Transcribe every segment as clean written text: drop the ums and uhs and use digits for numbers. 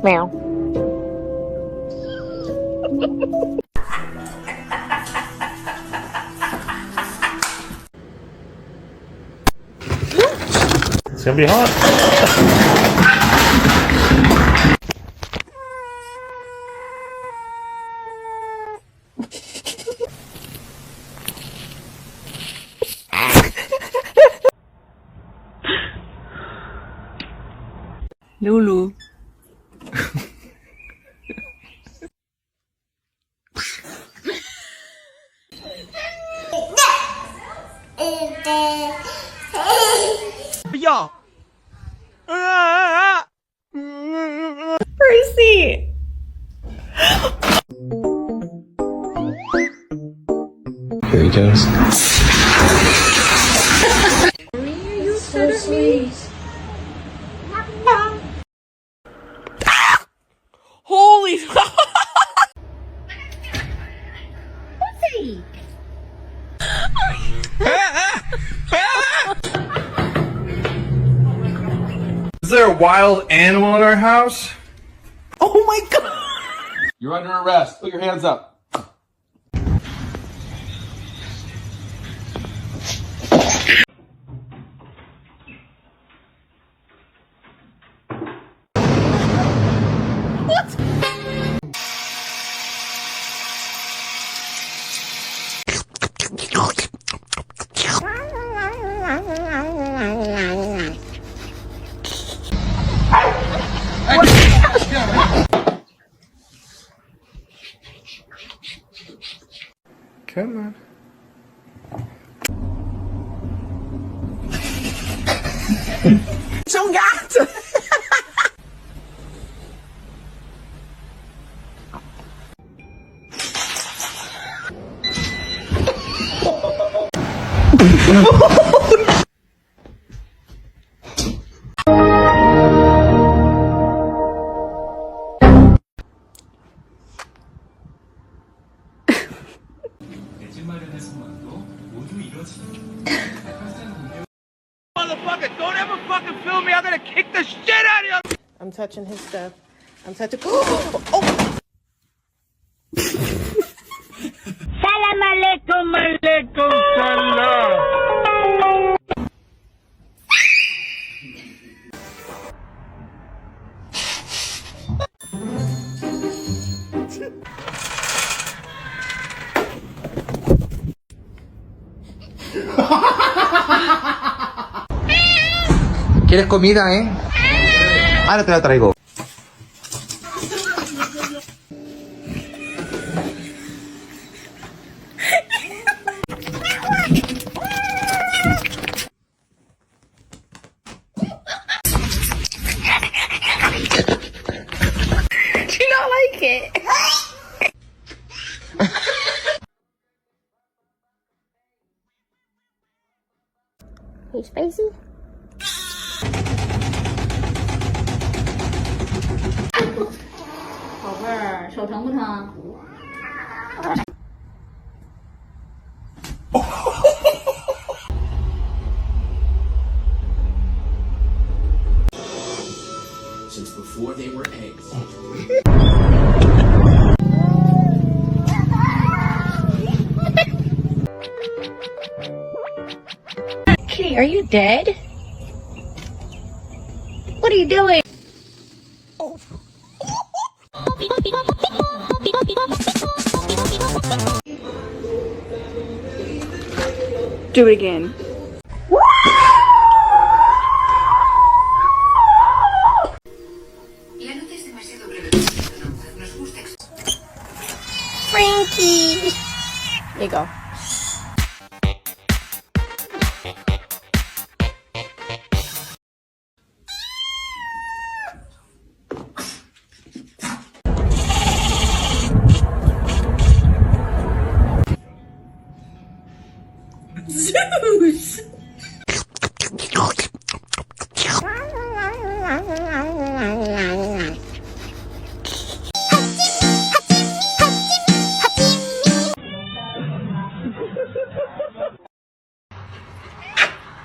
Meow. It's gonna be hot. Lulu. Yo. Percy. Here he goes. You're so sweet. Holy Is there a wild animal in our house? Oh my god! You're under arrest. Put your hands up. Come on. C'è un gatto! Motherfucker, don't ever fucking film me. I'm gonna kick the shit out of you. I'm touching his stuff. I'm touching. Oh! Salam alaikum, alaikum salam. ¿Quieres comida, eh? Ahora te la traigo. Do you not like it? Hey, spicy? Since before they were eggs. Kitty, are you dead? What are you doing? Do it again. Frankie! There you go. Zeus!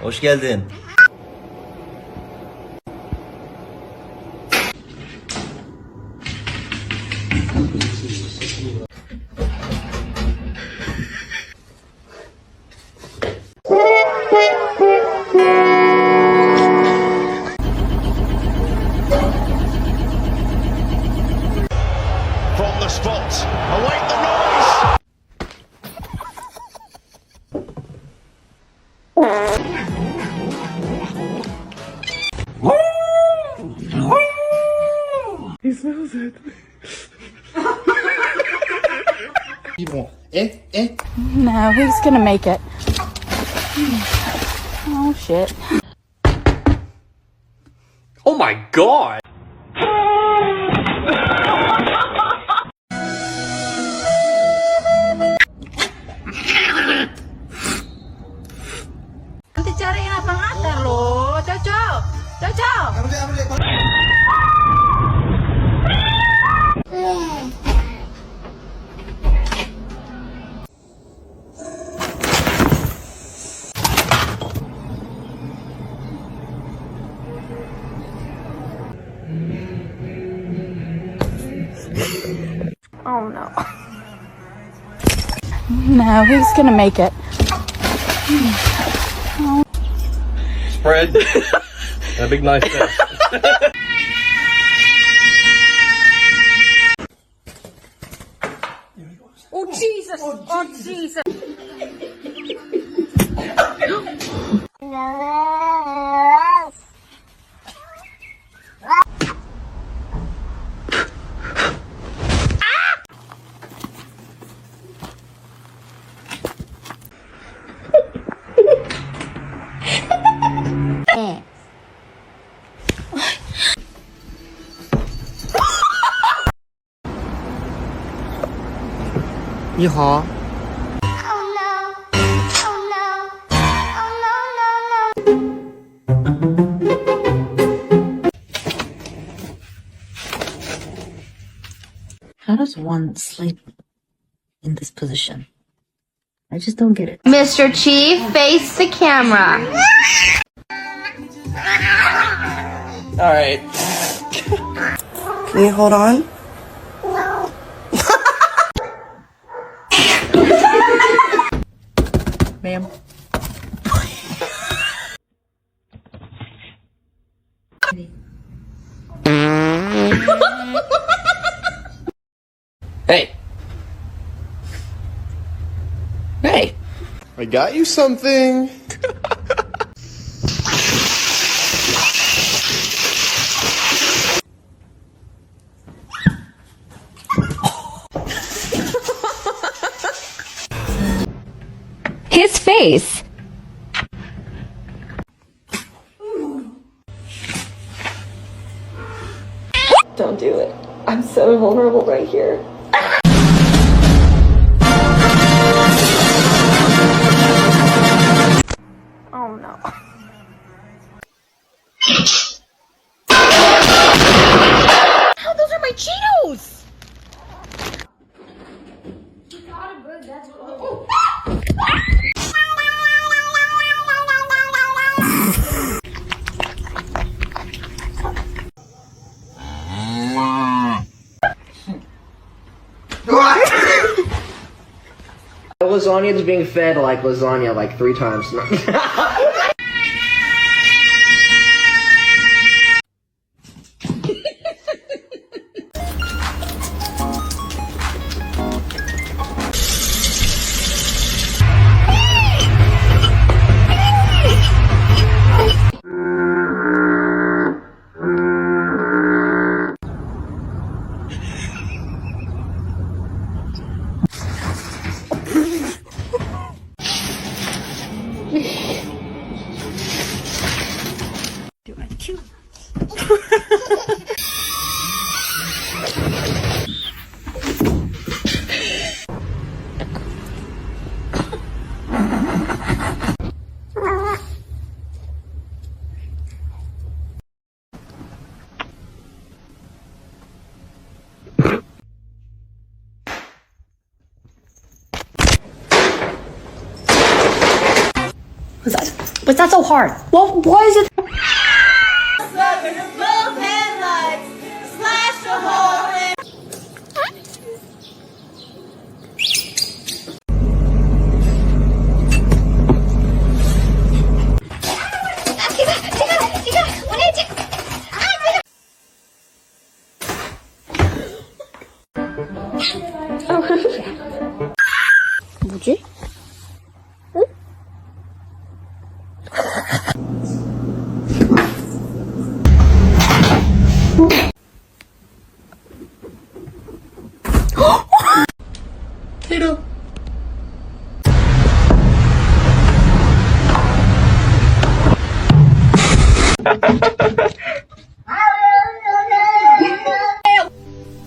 Hoş geldin. From the spot, await the noise! He smells it. No, he's gonna make it. Oh shit. Oh my god! Nanti cariin abang Atar loh, Coco. Coco. Oh no. No, he's gonna make it. Spread. A big nice fish. Oh Jesus! Oh Jesus! How does one sleep in this position? I just don't get it. Mr. Chief, face the camera. Alright. Can you hold on? Ma'am. Hey! Hey! I got you something. His face. Don't do it. I'm so vulnerable right here. Oh no. Oh, those are my Cheetos! Lasagna is being fed like lasagna like 3 times. What's that so hard? Well, why is it?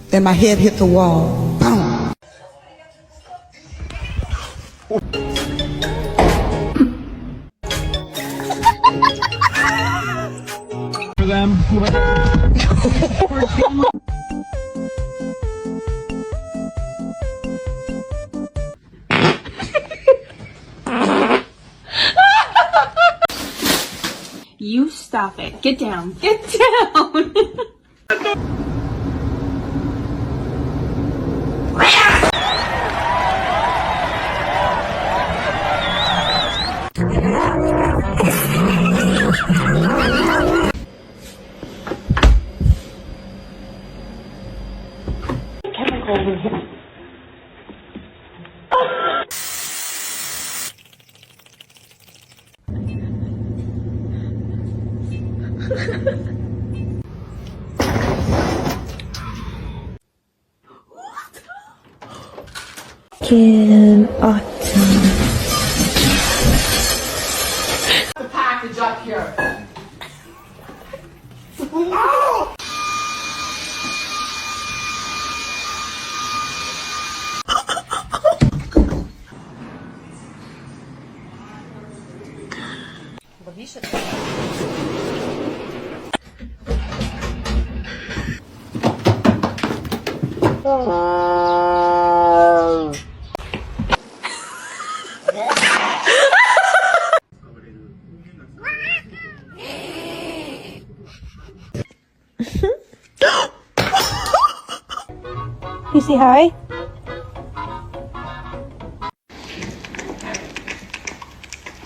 Then my head hit the wall. Boom. You stop it. Get down. Get down. Kitten autumn. The package up here. You say hi?